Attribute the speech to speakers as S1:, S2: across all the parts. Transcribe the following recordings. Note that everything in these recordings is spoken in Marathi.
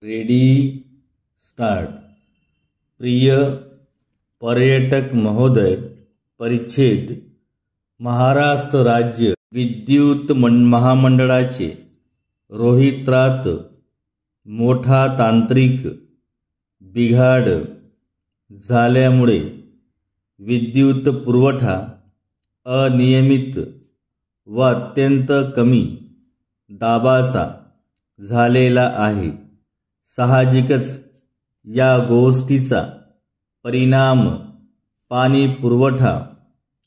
S1: Ready start. प्रिय पर्यटक महोदय, परिच्छेद महाराष्ट्र राज्य विद्युत महामंडळाचे रोहित्रात मोठा तांत्रिक बिघाड झाल्यामुळे विद्युत पुरवठा अनियमित व अत्यंत कमी दाबाचा झालेला आहे। साहजिकच या गोष्टीचा परिणाम पाणी पुरवठा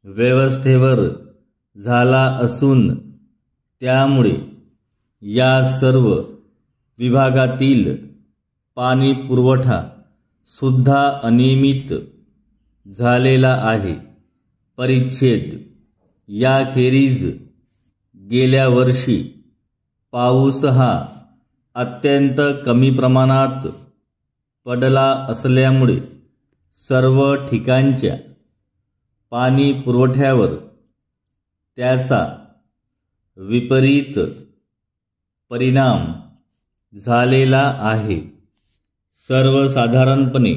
S1: व्यवस्थेवर झाला असून त्यामुळे या सर्व विभागातील पाणी पुरवठा सुद्धा अनियमित झालेला आहे। परिच्छेद याखेरीज गेल्या वर्षी पाऊस हा अत्यंत कमी प्रमाणात पडला असल्यामुळे सर्व ठिकाणच्या पाणी पुरवठ्यावर त्याचा विपरीत परिणाम झालेला आहे। सर्वसाधारणपणे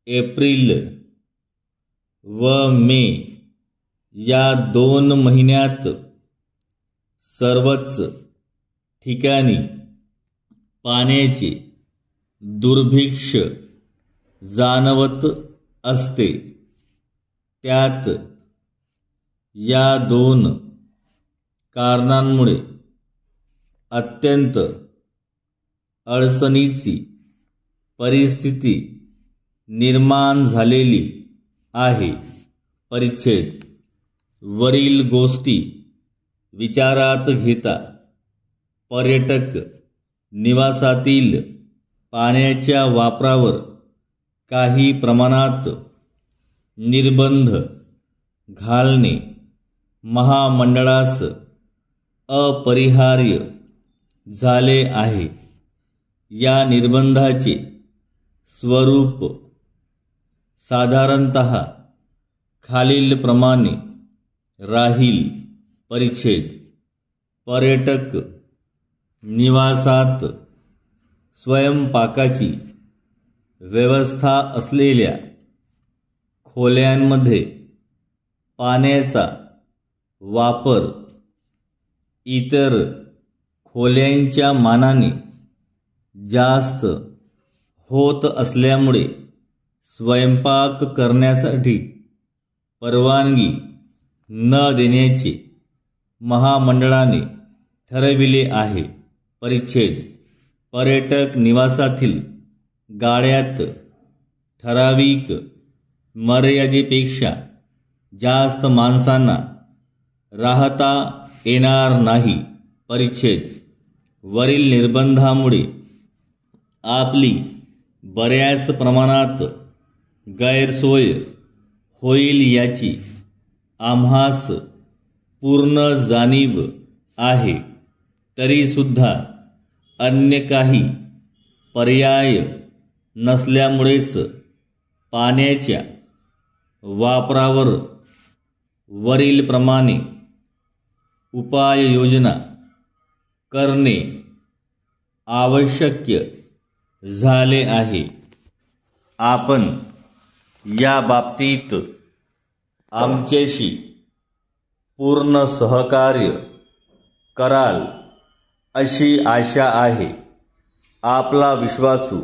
S1: एप्रिल व मे या 2 महिन्यात सर्वच ठिकाणी पाण्याचे दुर्भिक्ष्य जाणवत असते। त्यात या 2 कारणांमुळे अत्यंत अडचणीची परिस्थिती निर्माण झालेली आहे। परिच्छेद वरील गोष्टी विचारात घेता पर्यटक निवासातील पाण्याच्या वापरावर काही प्रमाणात निर्बंध घालणे महामंडळास अपरिहार्य झाले आहे। या निर्बंधाचे स्वरूप साधारणतः खालीलप्रमाणे राहील। परिच्छेद पर्यटक निवासात स्वयंपाकाची व्यवस्था असलेल्या खोल्यांमध्ये पाण्याचा वापर इतर खोल्यांच्या मानाने जास्त होत असल्यामुळे स्वयंपाक करण्यासाठी परवानगी न देण्याचे महामंडळाने ठरविले आहे। परिच्छेद पर्यटक निवासातील गाड्यात ठराविक मर्यादेपेक्षा जास्त माणसांना राहता येणार नाही। परिच्छेद वरील निर्बंधामुळे आपली बऱ्याच प्रमाणात गैरसोय होईल याची आम्हास पूर्ण जाणीव आहे। तरी सुद्धा अन्य काही पर्याय नसल्यामुळेच पाण्याच्या वापरावर वरील प्रमाणे उपाययोजना करणे आवश्यक झाले आहे। आपण या बाबतीत आमच्याशी पूर्ण सहकार्य कराल अशी आशा आहे। आपला विश्वासू